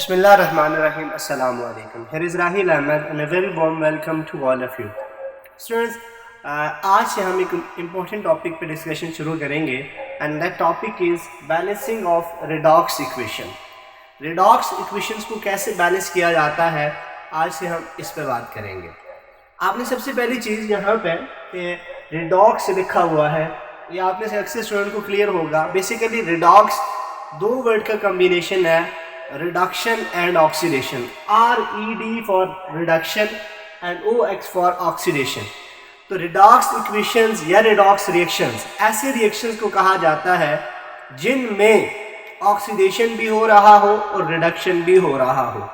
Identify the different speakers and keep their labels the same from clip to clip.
Speaker 1: Bismillahirrahmanirrahim. Assalamu alaikum. Here is Rahil Ahmed and a very warm welcome to all of you. Students, आज से हम एक important topic पे discussion शुरू करेंगे and that topic is balancing of redox equation. Redox equations को कैसे balance किया जाता है, आज से हम इस पे बात करेंगे. आपने सबसे पहली चीज़ यहाँ पे रिडॉक्स लिखा हुआ है, ये आपने से अक्सर स्टूडेंट को क्लियर होगा. बेसिकली रिडॉक्स दो वर्ड का कम्बिनेशन है, reduction and oxidation. RED for reduction and OX for oxidation. तो रिडॉक्स इक्वेशंस या रिडॉक्स रिएक्शंस ऐसे रिएक्शंस को कहा जाता है जिनमें ऑक्सीडेशन भी हो रहा हो और रिडक्शन भी हो रहा हो.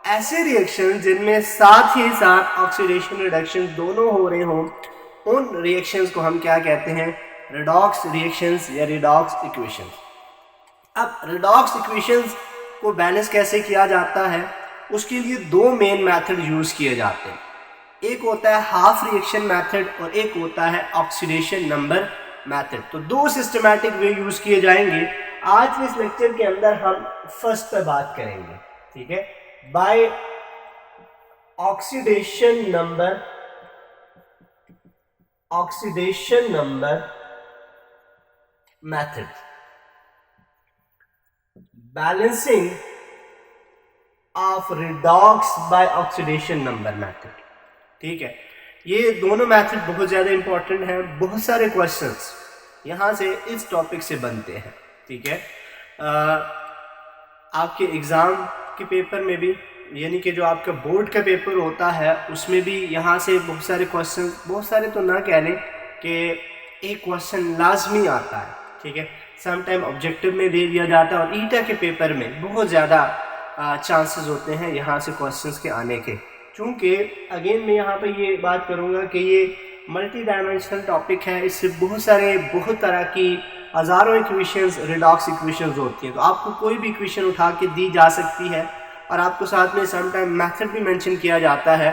Speaker 1: ऐसे रिएक्शंस जिनमें साथ ही साथ ऑक्सीडेशन रिडक्शन दोनों हो रहे हों, उन रिएक्शंस को हम क्या कहते हैं? रिडॉक्स रिएक्शंस या रिडॉक्स इक्वेशंस. अब रिडॉक्स इक्वेशंस को बैलेंस कैसे किया जाता है, उसके लिए दो मेन मेथड यूज किए जाते हैं. एक होता है हाफ रिएक्शन मेथड और एक होता है ऑक्सीडेशन नंबर मेथड. तो दो सिस्टमैटिक वे यूज किए जाएंगे. आज के इस लेक्चर के अंदर हम फर्स्ट पे बात करेंगे, ठीक है, by oxidation number method, balancing of redox by oxidation number method. ठीक है, ये दोनों मेथड बहुत ज़्यादा इंपॉर्टेंट है. बहुत सारे क्वेश्चंस यहाँ से इस टॉपिक से बनते हैं. ठीक है, आपके एग्ज़ाम के पेपर में भी, यानी कि जो आपका बोर्ड का पेपर होता है उसमें भी यहाँ से बहुत सारे क्वेश्चन, बहुत सारे तो ना कह लें कि एक क्वेश्चन लाजमी आता है. ठीक है, समटाइम ऑब्जेक्टिव में दे दिया जाता है और ईटा के पेपर में बहुत ज़्यादा चांसेस होते हैं यहाँ से क्वेश्चंस के आने के. चूँकि अगेन मैं यहाँ पे ये बात करूँगा कि ये मल्टी डायमेंशनल टॉपिक है, इससे बहुत तरह की हज़ारों इक्वेशंस, रिडॉक्स इक्वेशंस होती हैं. तो आपको कोई भी इक्वेशन उठा के दी जा सकती है और आपको साथ में समटाइम मेथड भी मेंशन किया जाता है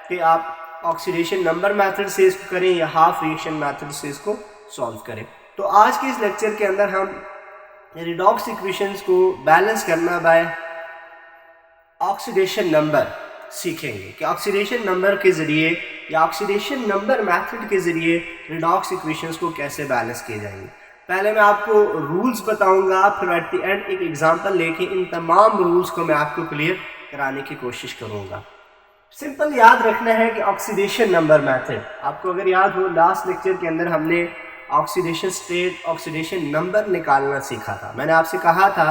Speaker 1: कि आप ऑक्सीडेशन नंबर मेथड से इसको करें या हाफ रिएक्शन मेथड से इसको सॉल्व करें. तो आज के इस लेक्चर के अंदर हम रिडॉक्स इक्वेशंस को बैलेंस करना बाय ऑक्सीडेशन नंबर सीखेंगे कि ऑक्सीडेशन नंबर के ज़रिए या ऑक्सीडेशन नंबर मेथड के ज़रिए रिडॉक्स इक्वेशंस को कैसे बैलेंस किए जाएंगे. पहले मैं आपको रूल्स बताऊंगा, फिर एट द एंड एक एग्जांपल लेके इन तमाम रूल्स को मैं आपको क्लियर कराने की कोशिश करूंगा. सिंपल याद रखना है कि ऑक्सीडेशन नंबर मेथड, आपको अगर याद हो लास्ट लेक्चर के अंदर हमने ऑक्सीडेशन स्टेट, ऑक्सीडेशन नंबर निकालना सीखा था. मैंने आपसे कहा था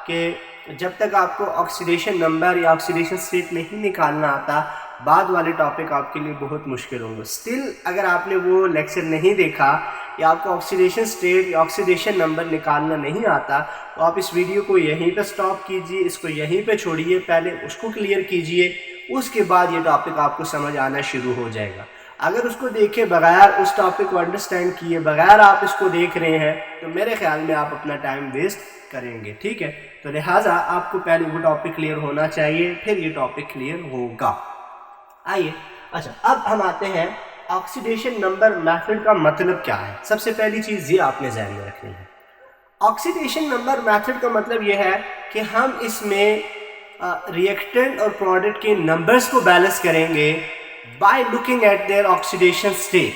Speaker 1: कि जब तक आपको ऑक्सीडेशन नंबर या ऑक्सीडेशन स्टेट नहीं निकालना आता, बाद वाले टॉपिक आपके लिए बहुत मुश्किल होंगे. स्टिल अगर आपने वो लेक्चर नहीं देखा या आपको ऑक्सीडेशन स्टेट या ऑक्सीडेशन नंबर निकालना नहीं आता, तो आप इस वीडियो को यहीं पे स्टॉप कीजिए, इसको यहीं पे छोड़िए, पहले उसको क्लियर कीजिए, उसके बाद ये टॉपिक आपको समझ आना शुरू हो जाएगा. अगर उसको देखे बगैर, उस टॉपिक को अंडरस्टैंड किए बगैर आप इसको देख रहे हैं तो मेरे ख्याल में आप अपना टाइम वेस्ट करेंगे. ठीक है, तो लिहाजा आपको पहले वो टॉपिक क्लियर होना चाहिए, फिर ये टॉपिक क्लियर होगा. आइए, अच्छा अब हम आते हैं ऑक्सीडेशन नंबर मेथड का मतलब क्या है. सबसे पहली चीज़ ये आपने ध्यान में रखनी है. ऑक्सीडेशन नंबर मेथड का मतलब ये है कि हम इसमें रिएक्टेंट और प्रोडक्ट के नंबर्स को बैलेंस करेंगे by looking at there oxidation state.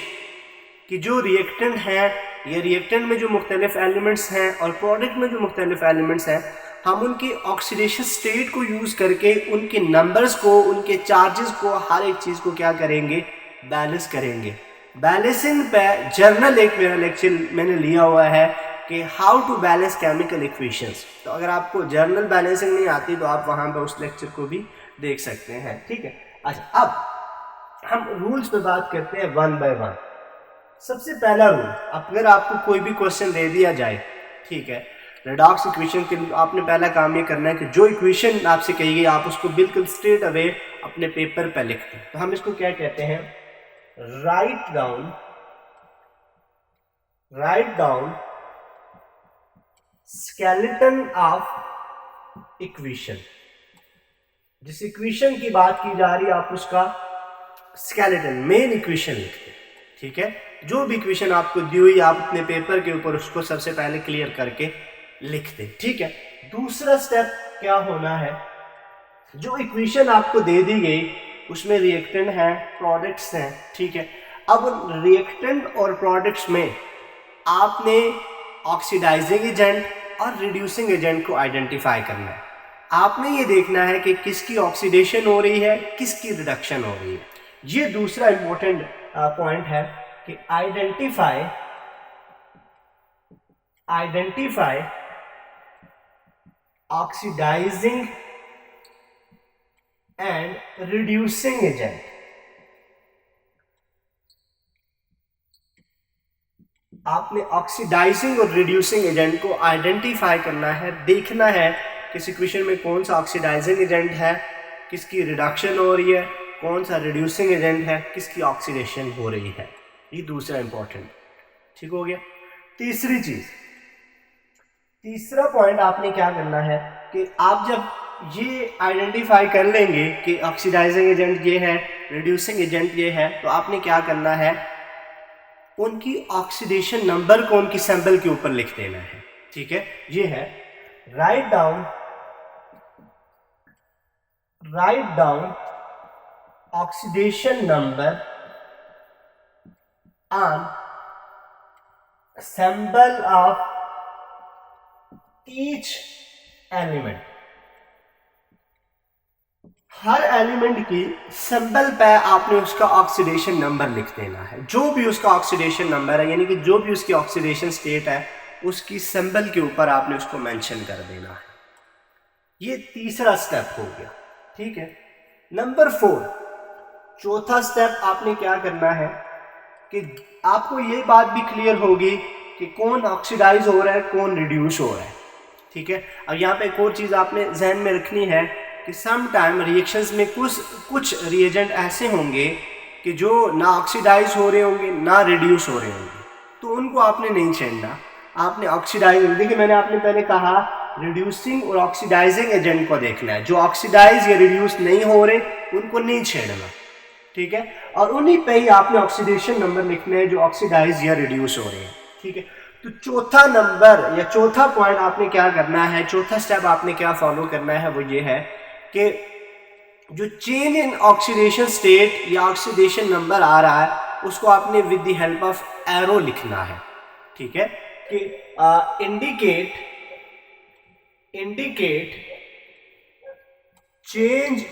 Speaker 1: कि जो रिएक्टेंट हैं या रिएक्टेंट में जो मुख्तलिफ एलिमेंट्स हैं और प्रोडक्ट में जो मुख्तलिफ एलिमेंट्स हैं, हम उनकी ऑक्सीडेशन स्टेट को यूज़ करके उनके नंबर्स को, उनके चार्जेस को, हर एक चीज़ को क्या करेंगे? बैलेंस करेंगे. बैलेंसिंग पे जर्नल एक मेरा लेक्चर मैंने लिया हुआ है कि how to balance chemical equations. तो अगर आपको जर्नल बैलेंसिंग नहीं आती तो आप वहाँ पर उस लेक्चर को भी देख सकते हैं. ठीक है, अच्छा अब हम रूल्स पे बात करते हैं वन बाय वन. सबसे पहला रूल, अगर आपको कोई भी क्वेश्चन दे दिया जाए, ठीक है, रिडॉक्स इक्वेशन के लिए आपने पहला काम ये करना है कि जो इक्वेशन आपसे कही गई आप उसको बिल्कुल स्ट्रेट अवे अपने पेपर पे लिख दें. तो हम इसको क्या कहते हैं? Write down skeleton of equation. जिस इक्वेशन की बात की जा रही है आप उसका स्केलेटन, मेन इक्वेशन लिखते हैं. ठीक है, जो भी इक्वेशन आपको दी हुई आप अपने पेपर के ऊपर उसको सबसे पहले क्लियर करके लिख दें. ठीक है, दूसरा स्टेप क्या होना है जो इक्वेशन आपको दे दी गई उसमें रिएक्टेंट है, प्रोडक्ट्स हैं, ठीक है। अब रिएक्टेंट और प्रोडक्ट्स में आपने ऑक्सीडाइजिंग एजेंट और रिड्यूसिंग एजेंट को आइडेंटिफाई करना है। आपने ये देखना है कि किसकी ऑक्सीडेशन हो रही है, किसकी रिडक्शन हो रही है। ये दूसरा इंपॉर्टेंट पॉइंट है कि identify oxidising and reducing agent. आपने ऑक्सीडाइजिंग और रिड्यूसिंग एजेंट को आइडेंटिफाई करना है, देखना है किस इक्वेशन में कौन सा ऑक्सीडाइजिंग एजेंट है, किसकी रिडक्शन हो रही है, कौन सा रिड्यूसिंग एजेंट है, किसकी ऑक्सीडेशन हो रही है। ये दूसरा इंपॉर्टेंट, ठीक हो गया। तीसरी चीज, तीसरा पॉइंट आपने क्या करना है कि आप जब ये आइडेंटिफाई कर लेंगे कि ऑक्सीडाइजिंग एजेंट ये है, रिड्यूसिंग एजेंट ये है, तो आपने क्या करना है, उनकी ऑक्सीडेशन नंबर को उनकी सैंपल के ऊपर लिख देना है, ठीक है। ये है write down oxidation number on symbol of each element। Her element की सिंबल पे आपने उसका ऑक्सीडेशन नंबर लिख देना है। जो भी उसका ऑक्सीडेशन नंबर है, यानी कि जो भी उसकी ऑक्सीडेशन स्टेट है, उसकी सिंबल के ऊपर आपने उसको मेंशन कर देना है। ये तीसरा स्टेप हो गया, ठीक है। नंबर 4, चौथा स्टेप आपने क्या करना है कि आपको ये बात भी क्लियर होगी कि कौन ऑक्सीडाइज हो रहा है, कौन रिड्यूस हो रहा है, ठीक है। अब यहाँ पे एक और चीज़ आपने जहन में रखनी है कि सम टाइम रिएक्शंस में कुछ रिएजेंट ऐसे होंगे कि जो ना ऑक्सीडाइज हो रहे होंगे ना रिड्यूस हो रहे होंगे, तो उनको आपने नहीं छेड़ना। आपने ऑक्सीडाइज, देखिए मैंने आपने पहले कहा रिड्यूसिंग और ऑक्सीडाइजिंग एजेंट को देखना है। जो ऑक्सीडाइज या रिड्यूस नहीं हो रहे उनको नहीं छेड़ना, ठीक है। और उन्हीं पे ही आपने ऑक्सीडेशन नंबर लिखने हैं जो ऑक्सीडाइज या रिड्यूस हो रहे हैं, ठीक है। तो चौथा नंबर या चौथा पॉइंट आपने क्या करना है, चौथा स्टेप आपने क्या फॉलो करना है, वो ये है कि जो चेंज इन ऑक्सीडेशन स्टेट या ऑक्सीडेशन नंबर आ रहा है उसको आपने with the help of arrow लिखना है, ठीक है। कि indicate change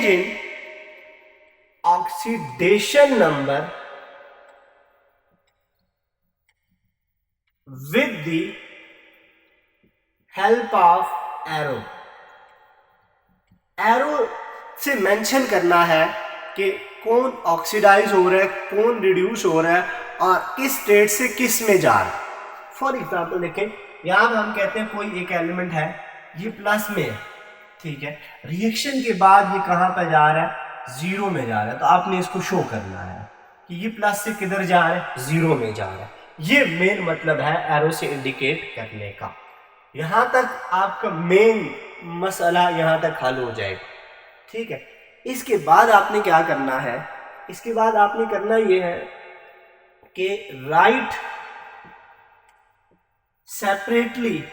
Speaker 1: in oxidation number with the help of arrow। Arrow से मेंशन करना है कि कौन ऑक्सीडाइज हो रहा है, कौन रिड्यूस हो रहा है और किस स्टेट से किस में जा रहा है। फॉर एग्जांपल देखें, यहां हम कहते हैं कोई एक एलिमेंट है, ये प्लस में है, ठीक है। रिएक्शन के बाद ये कहां पर जा रहा है, जीरो में जा रहा है। तो आपने इसको शो करना है कि ये प्लस से किधर जा रहा है, जीरो में जा रहा है। ये मेन मतलब है एरो से इंडिकेट करने का। यहां तक आपका मेन मसला यहां तक हल हो जाएगा, ठीक है। इसके बाद आपने क्या करना है, इसके बाद आपने करना यह है कि right separately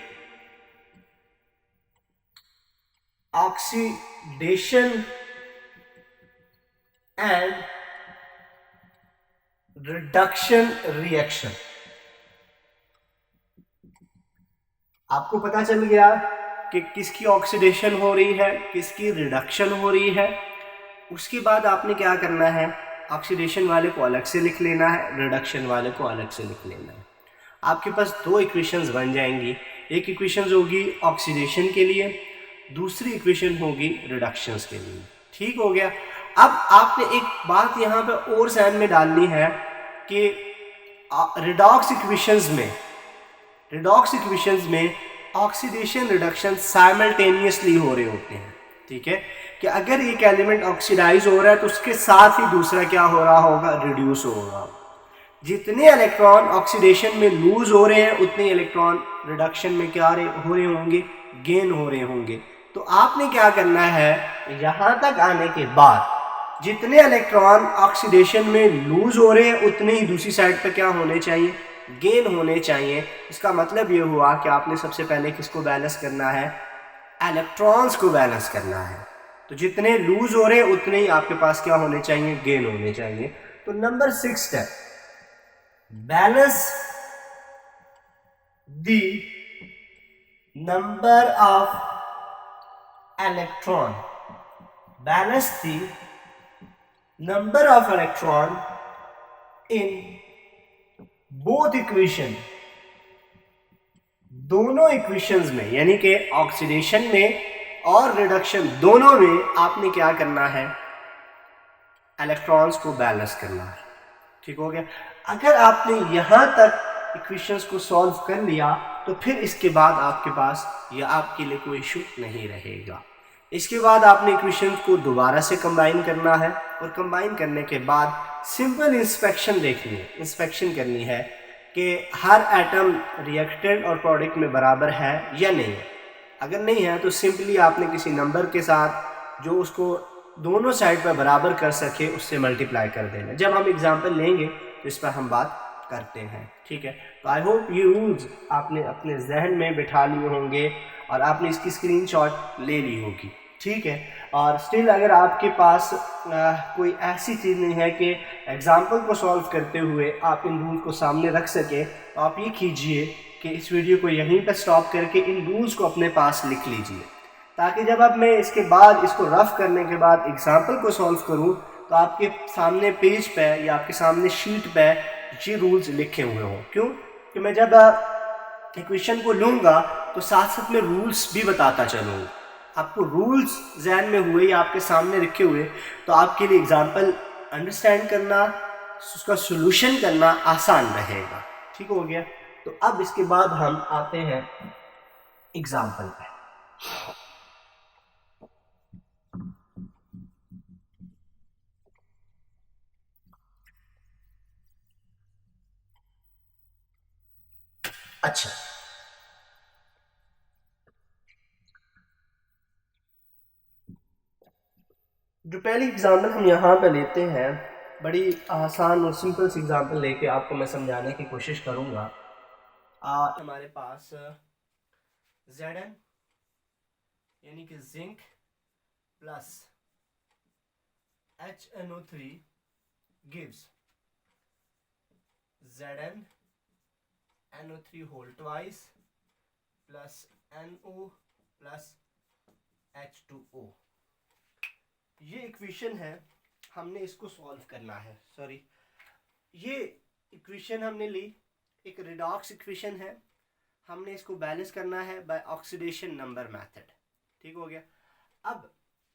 Speaker 1: oxidation and reduction reaction. आपको पता चल गया कि किसकी ऑक्सीडेशन हो रही है, किसकी रिडक्शन हो रही है। उसके बाद आपने क्या करना है, ऑक्सीडेशन वाले को अलग से लिख लेना है, रिडक्शन वाले को अलग से लिख लेना है। आपके पास दो इक्वेशंस बन जाएंगी। एक इक्वेशन होगी ऑक्सीडेशन के लिए, दूसरी इक्वेशन होगी रिडक्शंस के लिए, ठीक हो गया। अब आपने एक बात यहाँ पे और ध्यान में डालनी है कि रिडॉक्स इक्वेशंस में ऑक्सीडेशन रिडक्शन साइमल्टेनियसली हो रहे होते हैं, ठीक है। कि अगर एक एलिमेंट ऑक्सीडाइज हो रहा है तो उसके साथ ही दूसरा क्या हो रहा होगा, रिड्यूस होगा। जितने इलेक्ट्रॉन ऑक्सीडेशन में लूज हो रहे हैं उतने इलेक्ट्रॉन रिडक्शन में क्या हो रहे होंगे, गेन हो रहे होंगे। तो आपने क्या करना है, यहां तक आने के बाद जितने इलेक्ट्रॉन ऑक्सीडेशन में लूज हो रहे हैं उतने ही दूसरी साइड पर क्या होने चाहिए, गेन होने चाहिए। इसका मतलब ये हुआ कि आपने सबसे पहले किसको बैलेंस करना है, इलेक्ट्रॉन्स को बैलेंस करना है। तो जितने लूज हो रहे हैं उतने ही आपके पास क्या होने चाहिए, गेन होने चाहिए। तो number 6 step, balance the number of electron, balance the number of electron in both equation, दोनों इक्वेशंस में, यानी कि ऑक्सीडेशन में और रिडक्शन दोनों में आपने क्या करना है, इलेक्ट्रॉन्स को बैलेंस करना है। ठीक हो गया। अगर आपने यहां तक इक्वेशंस को सॉल्व कर लिया तो फिर इसके बाद आपके पास या आपके लिए कोई इशू नहीं रहेगा। इसके बाद आपने इक्वेशंस को दोबारा से कंबाइन करना है और कंबाइन करने के बाद सिंपल इंस्पेक्शन देखनी है, इंस्पेक्शन करनी है कि हर एटम रिएक्टेंट और प्रोडक्ट में बराबर है या नहीं है। अगर नहीं है तो सिंपली आपने किसी नंबर के साथ जो उसको दोनों साइड पर बराबर कर सके उससे मल्टीप्लाई कर देना। जब हम एग्जांपल लेंगे तो इस पर हम बात करते हैं। ठीक है, तो आई होप ये रूल्स आपने अपने जहन में बिठा लिए होंगे और आपने इसकी स्क्रीनशॉट ले ली होगी। ठीक है, और स्टिल अगर आपके पास कोई ऐसी चीज़ नहीं है कि एग्जाम्पल को सॉल्व करते हुए आप इन रूल्स को सामने रख सके, तो आप ये कीजिए कि इस वीडियो को यहीं पर स्टॉप करके इन रूल्स को अपने पास लिख लीजिए, ताकि जब अब मैं इसके बाद इसको रफ करने के बाद एग्जाम्पल को सॉल्व करूं तो आपके सामने पेज पे या आपके सामने शीट पे ये रूल्स लिखे हुए हों। क्यों कि मैं जब इक्वेशन को लूँगा तो साथ साथ में रूल्स भी बताता चलूँगा। आपको रूल्स जहन में हुए या आपके सामने रखे हुए तो आपके लिए एग्जाम्पल अंडरस्टैंड करना, उसका सोल्यूशन करना आसान रहेगा। ठीक हो गया। तो अब इसके बाद हम आते हैं एग्जाम्पल पे। अच्छा, जो पहली एग्जाम्पल हम यहाँ पे लेते हैं, बड़ी आसान और सिंपल सी एग्जाम्पल लेके आपको मैं समझाने की कोशिश करूँगा। हमारे पास Zn यानी कि zinc plus HNO3 gives Zn NO3 whole twice plus NO plus H2O। ये इक्वेशन है, हमने इसको सॉल्व करना है। सॉरी, ये इक्वेशन हमने ली, एक रिडॉक्स इक्वेशन है, हमने इसको बैलेंस करना है बाय ऑक्सीडेशन नंबर मेथड। ठीक हो गया। अब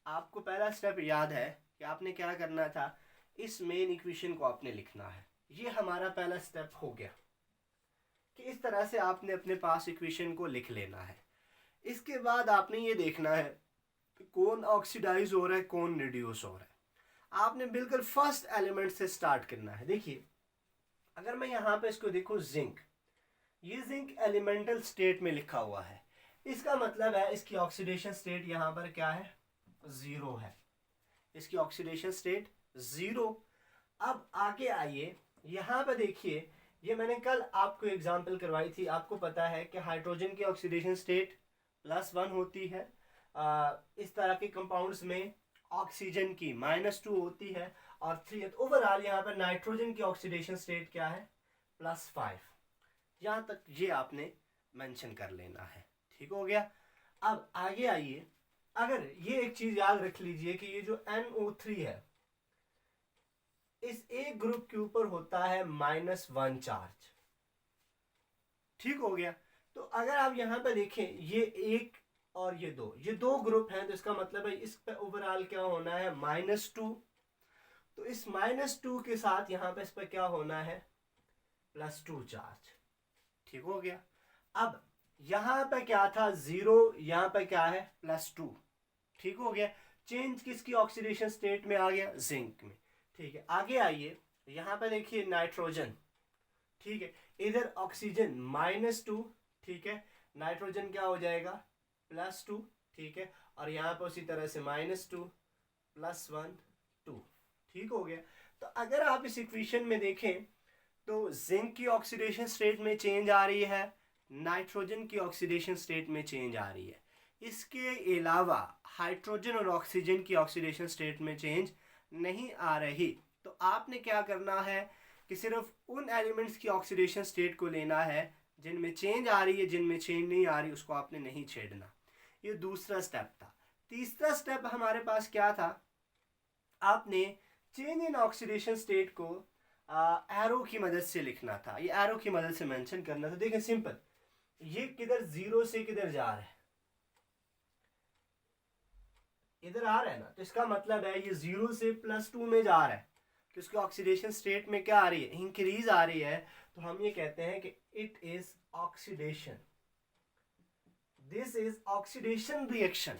Speaker 1: आपको पहला स्टेप याद है कि आपने क्या करना था, इस मेन इक्वेशन को आपने लिखना है। ये हमारा पहला स्टेप हो गया कि इस तरह से आपने अपने पास इक्वेशन को लिख लेना है। इसके बाद आपने ये देखना है कि कौन ऑक्सीडाइज हो रहा है, कौन रिड्यूस हो रहा है। आपने बिल्कुल फर्स्ट एलिमेंट से स्टार्ट करना है। देखिए, अगर मैं यहाँ पे इसको देखूँ, जिंक, ये जिंक एलिमेंटल स्टेट में लिखा हुआ है, इसका मतलब है इसकी ऑक्सीडेशन स्टेट यहाँ पर क्या है, जीरो है। इसकी ऑक्सीडेशन स्टेट जीरो। अब आगे आइए, यहाँ पे देखिए, ये मैंने कल आपको एग्जांपल करवाई थी। आपको पता है कि हाइड्रोजन की ऑक्सीडेशन स्टेट +1 होती है, इस तरह के कंपाउंड्स में ऑक्सीजन की -2 होती है और 3। ओवरऑल यहाँ पर नाइट्रोजन की ऑक्सीडेशन स्टेट क्या है, +5। यहाँ तक ये आपने मेंशन कर लेना है। ठीक हो गया। अब आगे आइए, अगर ये एक चीज याद रख लीजिए कि ये जो NO3 है, इस एक ग्रुप के ऊपर होता है -1 चार्ज। ठीक हो गया। तो अगर आप यहाँ पे देखें, ये एक और ये दो ग्रुप हैं, तो इसका मतलब है इस पे ओवरऑल क्या होना है, -2। तो इस -2 के साथ यहाँ पे इस पे क्या होना है, +2 चार्ज। ठीक हो गया। अब यहाँ पे क्या था, 0, यहाँ पे क्या है, +2। ठीक हो गया। चेंज किसकी ऑक्सीडेशन स्टेट में आ गया, जिंक में। ठीक है, आगे आइए, यहाँ पे देखिए नाइट्रोजन। ठीक है, इधर ऑक्सीजन -2। ठीक है, नाइट्रोजन क्या हो जाएगा, +2। ठीक है, और यहाँ पे उसी तरह से -2 +1 2। ठीक हो गया। तो अगर आप इस इक्वेशन में देखें तो जिंक की ऑक्सीडेशन स्टेट में चेंज आ रही है, नाइट्रोजन की ऑक्सीडेशन स्टेट में चेंज आ रही है। इसके अलावा हाइड्रोजन और ऑक्सीजन की ऑक्सीडेशन स्टेट में चेंज नहीं आ रही। तो आपने क्या करना है कि सिर्फ उन एलिमेंट्स की ऑक्सीडेशन स्टेट को लेना है जिनमें चेंज आ रही है, जिनमें चेंज नहीं आ रही उसको आपने नहीं छेड़ना। ये दूसरा स्टेप था। तीसरा स्टेप हमारे पास क्या था, आपने चेंज इन ऑक्सीडेशन स्टेट को एरो की मदद से लिखना था। ये एरो की मदद से मेंशन करना था। देखें सिंपल, ये किधर जीरो से किधर जा रहा है, इधर आ रहा है ना, तो इसका मतलब है ये जीरो से +2 में जा रहा है कि उसकी ऑक्सीडेशन स्टेट में क्या आ रही है, इंक्रीज आ रही है। तो हम ये कहते हैं कि it is oxidation, this is oxidation reaction.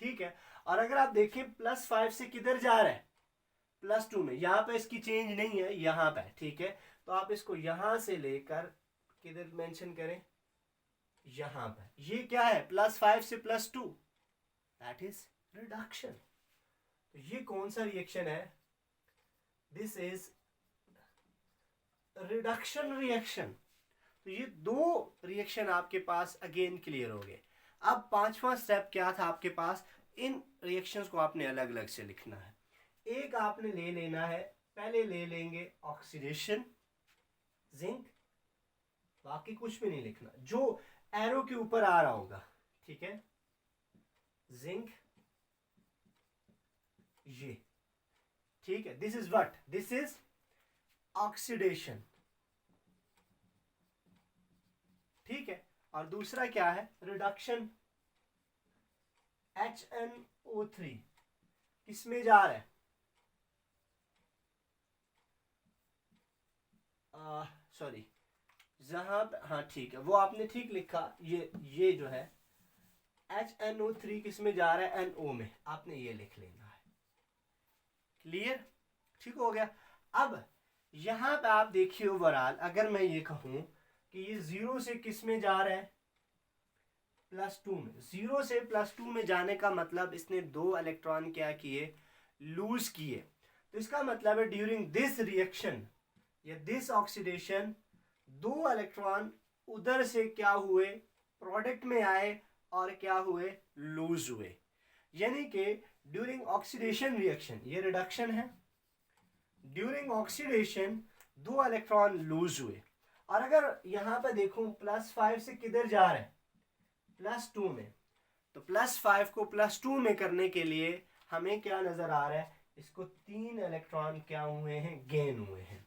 Speaker 1: ठीक है। और अगर आप देखें +5 से किधर जा रहा है, +2 में। यहाँ पे इसकी चेंज नहीं है, यहाँ पे। ठीक है। तो आप इसको यहां से लेकर किधर मेंशन करें, यहां पे। ये क्या है, +5 से +2, दैट इज रिडक्शन। तो ये कौन सा रिएक्शन है, दिस इज रिडक्शन रिएक्शन। तो ये दो रिएक्शन आपके पास अगेन क्लियर हो गए। अब पांचवा स्टेप क्या था आपके पास, इन रिएक्शंस को आपने अलग अलग से लिखना है। एक आपने ले लेना है, पहले ले लेंगे ऑक्सीडेशन जिंक, बाकी कुछ भी नहीं लिखना, जो एरो के ऊपर आ रहा होगा। ठीक है, जिंक ये। ठीक है, this is what, this is oxidation. ठीक है। और दूसरा क्या है, रिडक्शन। HNO3 किसमें जा रहा है, सॉरी जहां, हाँ ठीक है, वो आपने ठीक लिखा। ये जो है HNO3 किसमें जा रहा है, NO में। आपने ये लिख लेना है। क्लियर, ठीक हो गया। अब यहां पे आप देखिए ओवरऑल, अगर मैं ये कहूं कि ये जीरो से किस में जा रहा है, +2 में। जीरो से +2 में जाने का मतलब इसने 2 इलेक्ट्रॉन क्या किए, लूज किए। तो इसका मतलब है ड्यूरिंग दिस रिएक्शन या दिस ऑक्सीडेशन 2 इलेक्ट्रॉन उधर से क्या हुए, प्रोडक्ट में आए और क्या हुए, लूज हुए। यानी कि ड्यूरिंग ऑक्सीडेशन रिएक्शन, ये रिडक्शन है, ड्यूरिंग ऑक्सीडेशन 2 इलेक्ट्रॉन लूज हुए। और अगर यहां पर देखूं +5 से किधर जा रहे हैं, +2 में। तो +5 को +2 में करने के लिए हमें क्या नजर आ रहा है, इसको 3 इलेक्ट्रॉन क्या हुए हैं, गेन हुए हैं।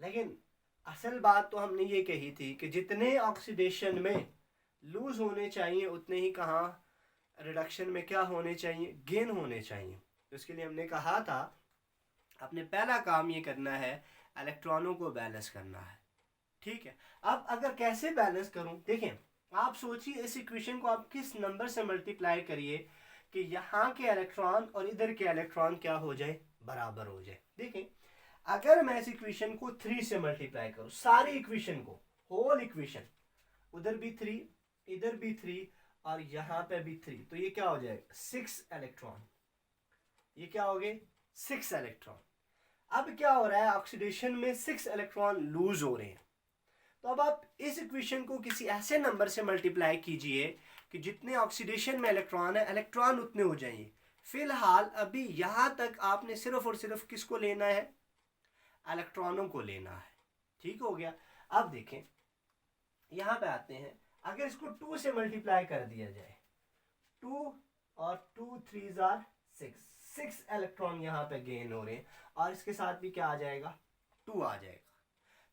Speaker 1: लेकिन असल बात तो हमने ये कही थी कि जितने ऑक्सीडेशन में लूज होने चाहिए उतने ही कहाँ रिडक्शन में क्या होने चाहिए, गेन होने चाहिए। तो इसके लिए हमने कहा था अपने पहला काम ये करना है, इलेक्ट्रॉनों को बैलेंस करना है। ठीक है। अब अगर कैसे बैलेंस करूं, देखें आप सोचिए इस इक्वेशन को आप किस नंबर से मल्टीप्लाई करिए कि यहाँ के इलेक्ट्रॉन और इधर के इलेक्ट्रॉन क्या हो जाए, बराबर हो जाए। देखें अगर मैं इस इक्वेशन को 3 से मल्टीप्लाई करूं, सारी इक्वेशन को, होल इक्वेशन, उधर भी 3, इधर भी 3 और यहां पे भी 3, तो ये क्या हो जाएगा, 6 इलेक्ट्रॉन। ये क्या हो गए, 6 इलेक्ट्रॉन। अब क्या हो रहा है, ऑक्सीडेशन में 6 इलेक्ट्रॉन लूज हो रहे हैं। तो अब आप इस इक्वेशन को किसी ऐसे नंबर से मल्टीप्लाई कीजिए कि जितने ऑक्सीडेशन में इलेक्ट्रॉन है, इलेक्ट्रॉन उतने हो जाएंगे। फिलहाल अभी यहां तक आपने सिर्फ और सिर्फ किसको लेना है, इलेक्ट्रॉनों को लेना है। ठीक हो गया। अब देखें यहां पे आते हैं, अगर इसको 2 से मल्टीप्लाई कर दिया जाए, 2 और 2 3 आर 6 इलेक्ट्रॉन यहां पे गेन हो रहे हैं और इसके साथ भी क्या आ जाएगा, 2 आ जाएगा।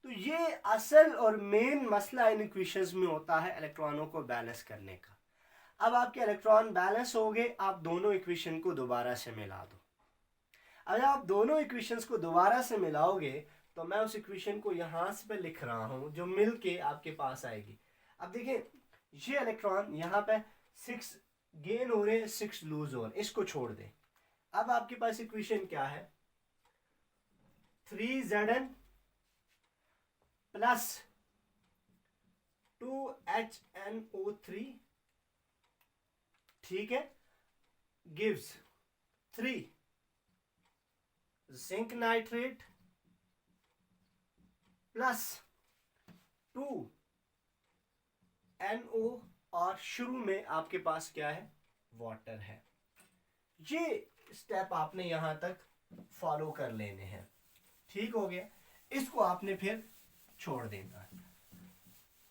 Speaker 1: तो ये असल और मेन मसला इन इक्वेशंस में होता है इलेक्ट्रॉनों को बैलेंस करने का। अब आपके इलेक्ट्रॉन बैलेंस हो गए, आप दोनों इक्वेशन को दोबारा से मिला दो। अगर आप दोनों इक्वेशंस को दोबारा से मिलाओगे तो मैं उस इक्वेशन को यहां से पे लिख रहा हूं जो मिलके आपके पास आएगी। अब देखिए ये इलेक्ट्रॉन यहाँ पे 6 गेन हो रहे हैं, 6 लूज हो रहे हैं, इसको छोड़ दें। अब आपके पास इक्वेशन क्या है, 3Zn प्लस 2HNO3, ठीक है, gives 3 zinc nitrate plus 2 NO और शुरू में आपके पास क्या है, वाटर है। ये स्टेप आपने यहां तक फॉलो कर लेने हैं, ठीक हो गया। इसको आपने फिर छोड़ देना है।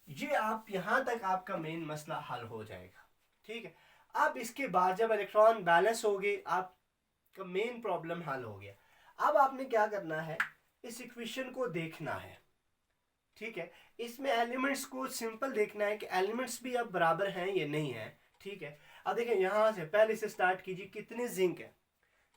Speaker 1: ये आप यहां तक आपका मेन मसला हल हो जाएगा, ठीक है। अब इसके बाद जब इलेक्ट्रॉन बैलेंस हो गए, आपका मेन प्रॉब्लम हल हो गया। अब आपने क्या करना है, इस इक्वेशन को देखना है, ठीक है। इसमें एलिमेंट्स को सिंपल देखना है कि एलिमेंट्स भी अब बराबर हैं या नहीं है, ठीक है। अब देखिए यहां से पहले से स्टार्ट कीजिए, कितने जिंक है,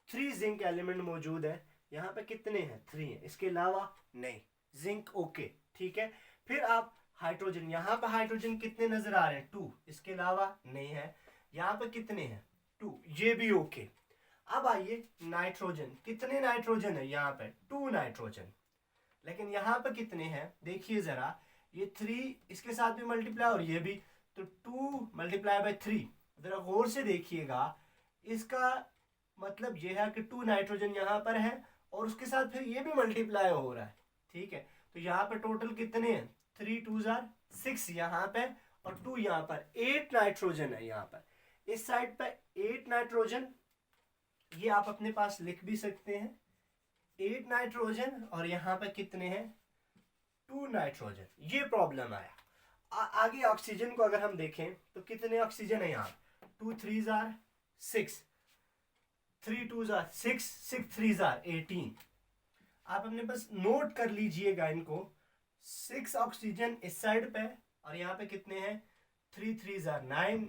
Speaker 1: 3 जिंक एलिमेंट मौजूद है। यहाँ पे कितने हैं, 3 हैं, इसके अलावा नहीं, जिंक ओके, ठीक है। फिर आप हाइड्रोजन, यहाँ पे हाइड्रोजन कितने नजर आ रहे हैं, 2, इसके अलावा नहीं है। यहाँ पे कितने हैं, 2, ये भी ओके। अब आइए नाइट्रोजन, कितने नाइट्रोजन है, यहाँ पे 2 नाइट्रोजन, लेकिन यहाँ पे कितने हैं देखिए जरा, ये 3 इसके साथ भी मल्टीप्लाई और ये भी, तो 2 मल्टीप्लाई बाय 3, जरा गौर से देखिएगा। इसका मतलब ये है कि 2 नाइट्रोजन यहाँ पर है और उसके साथ फिर ये भी मल्टीप्लाई हो रहा है, ठीक है। तो यहाँ पे टोटल कितने हैं, 3 2 6 यहाँ पे और 2 यहाँ पर, 8 नाइट्रोजन है यहाँ पर। इस साइड पे 8 नाइट्रोजन, ये आप अपने पास लिख भी सकते हैं, 8 नाइट्रोजन, और यहाँ पे कितने हैं, 2 नाइट्रोजन। ये प्रॉब्लम आया। आगे ऑक्सीजन को अगर हम देखें तो कितने ऑक्सीजन है यहाँ, 2 3 6, 3 2 6, 6 3 18। आप अपने पास नोट कर लीजिएगा इनको, 6 ऑक्सीजन इस साइड पे और यहाँ पे कितने हैं, 3 3 9,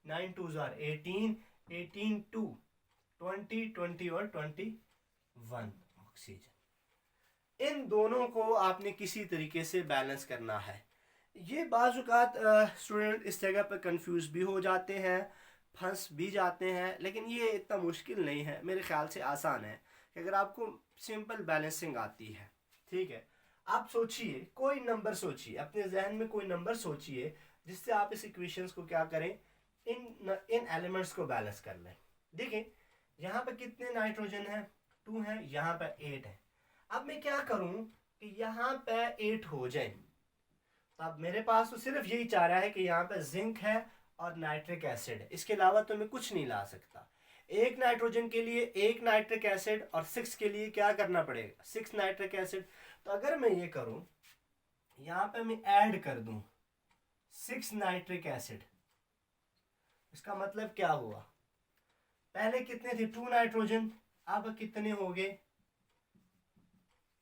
Speaker 1: 9 2 18, 18 2 20, 20 और 21 ऑक्सीजन। इन दोनों को आपने किसी तरीके से बैलेंस करना है। ये बाज़-औक़ात स्टूडेंट इस जगह पर कंफ्यूज भी हो जाते हैं, फंस भी जाते हैं, लेकिन ये इतना मुश्किल नहीं है, मेरे ख्याल से आसान है कि अगर आपको सिंपल बैलेंसिंग आती है, ठीक है। आप सोचिए, कोई नंबर सोचिए, अपने जहन में कोई नंबर सोचिए जिससे आप इस इक्वेशंस को क्या करें, इन एलिमेंट्स को बैलेंस कर लें। देखिए यहाँ पे कितने नाइट्रोजन है, 2 है, यहाँ पे 8 है। अब मैं क्या करूं कि यहाँ पे 8 हो जाए, तो अब मेरे पास तो सिर्फ यही चाह रहा है कि यहाँ पे जिंक है और नाइट्रिक एसिड है, इसके अलावा तो मैं कुछ नहीं ला सकता। एक नाइट्रोजन के लिए 1 नाइट्रिक एसिड और 6 के लिए क्या करना पड़ेगा, 6 नाइट्रिक एसिड। तो अगर मैं ये करूं, यहाँ पे मैं ऐड कर दूं 6 नाइट्रिक एसिड, इसका मतलब क्या हुआ, पहले कितने थे, 2 नाइट्रोजन, अब कितने हो गए,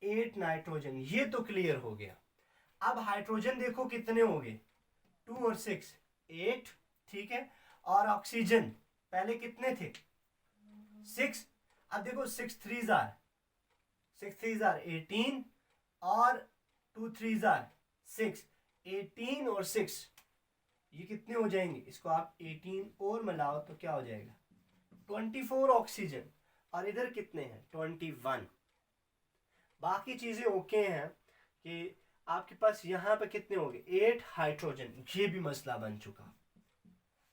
Speaker 1: 8 नाइट्रोजन। ये तो क्लियर हो गया। अब हाइड्रोजन देखो कितने हो गए, 2 और 6 8, ठीक है। और ऑक्सीजन पहले कितने थे, 6, अब देखो 6 3 18 और 2 3 6, 18 और 6, ये कितने हो जाएंगे, इसको आप 18 और मिलाओ तो क्या हो जाएगा, 24 ऑक्सीजन। और इधर कितने हैं, 21। बाकी चीजें ओके हैं कि आपके पास यहाँ पे कितने हो गए, 8 हाइड्रोजन, ये भी मसला बन चुका।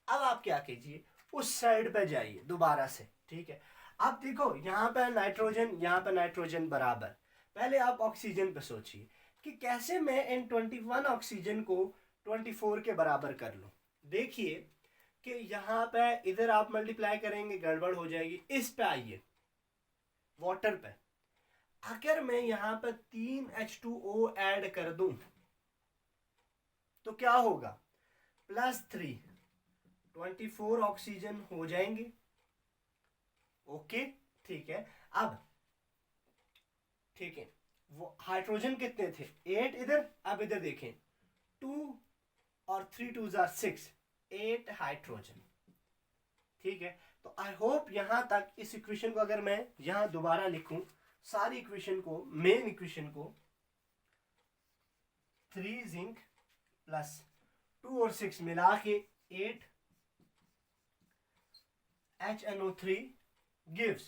Speaker 1: अब आप क्या कीजिए, उस साइड पे जाइए दोबारा से, ठीक है। अब देखो यहाँ पे नाइट्रोजन, यहाँ पे नाइट्रोजन बराबर। पहले आप ऑक्सीजन पे सोचिए कि कैसे मैं इन 21 ऑक्सीजन को 24 के बराबर कर लूं। देखिए कि यहाँ पे इधर आप मल्टीप्लाई करेंगे, गड़बड़ हो जाएगी। इस पे आइए, वाटर पे, अगर मैं यहाँ पर 3 H2O ऐड कर दूं तो क्या होगा, +3, 24 ऑक्सीजन हो जाएंगे, ओके, ठीक है। अब ठीक है, वो हाइड्रोजन कितने थे, 8 इधर, अब इधर देखें 2 और 3 2 6, 8 हाइड्रोजन, ठीक है। तो आई होप यहां तक इस इक्वेशन को अगर मैं यहां दोबारा लिखूं, सारी इक्वेशन को, मेन इक्वेशन को, 3 जिंक प्लस 2 और 6 मिला के 8 HNO3 gives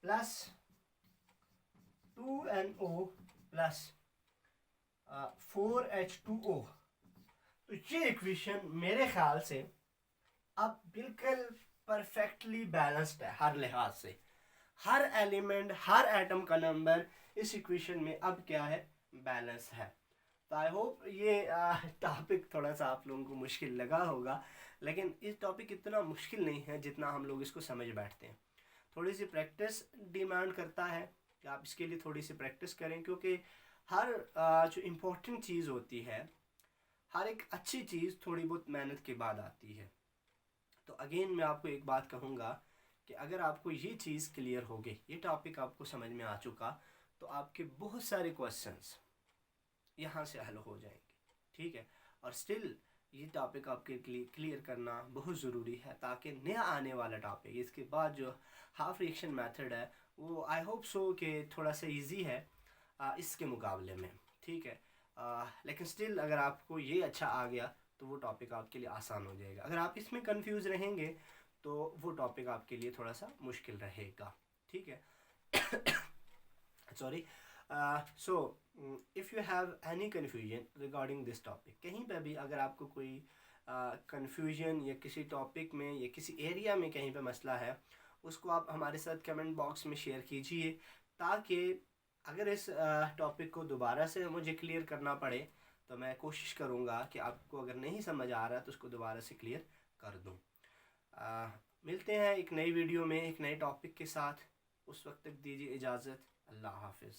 Speaker 1: plus 2NO plus 4H2O। तो ये इक्वेशन मेरे ख्याल से अब बिल्कुल परफेक्टली बैलेंस्ड है हर लिहाज से। हर एलिमेंट, हर एटम का नंबर इस इक्वेशन में अब क्या है, बैलेंस है। तो आई होप ये टॉपिक थोड़ा सा आप लोगों को मुश्किल लगा होगा, लेकिन इस टॉपिक इतना मुश्किल नहीं है जितना हम लोग इसको समझ बैठते हैं। थोड़ी सी प्रैक्टिस डिमांड करता है कि आप इसके लिए थोड़ी सी प्रैक्टिस करें, क्योंकि हर जो इम्पोर्टेंट चीज़ होती है, हर एक अच्छी चीज़ थोड़ी बहुत मेहनत के बाद आती है। तो अगेन मैं आपको एक बात कहूँगा कि अगर आपको ये चीज़ क्लियर हो गई, ये टॉपिक आपको समझ में आ चुका, तो आपके बहुत सारे क्वेश्चंस यहाँ से हल हो जाएंगे, ठीक है। और स्टिल ये टॉपिक आपके लिए क्लियर करना बहुत ज़रूरी है, ताकि नया आने वाला टॉपिक इसके बाद जो हाफ रिएक्शन मेथड है वो आई होप सो कि थोड़ा सा इजी है इसके मुकाबले में, ठीक है। लेकिन स्टिल अगर आपको ये अच्छा आ गया तो वो टॉपिक आपके लिए आसान हो जाएगा। अगर आप इसमें कंफ्यूज रहेंगे तो वो टॉपिक आपके लिए थोड़ा सा मुश्किल रहेगा, ठीक है। Sorry. So if you have any confusion regarding this topic, कहीं पे भी अगर आपको कोई कन्फ्यूजन या किसी टॉपिक में या किसी एरिया में कहीं पे मसला है, उसको आप हमारे साथ कमेंट बॉक्स में शेयर कीजिए, ताकि अगर इस टॉपिक को दोबारा से मुझे क्लियर करना पड़े तो मैं कोशिश करूँगा कि आपको अगर नहीं समझ आ रहा तो उसको दोबारा से क्लियर कर दूँ। मिलते हैं एक नई वीडियो में एक नए टॉपिक के साथ, उस वक्त तक दीजिए इजाज़त। अल्लाह हाफिज़।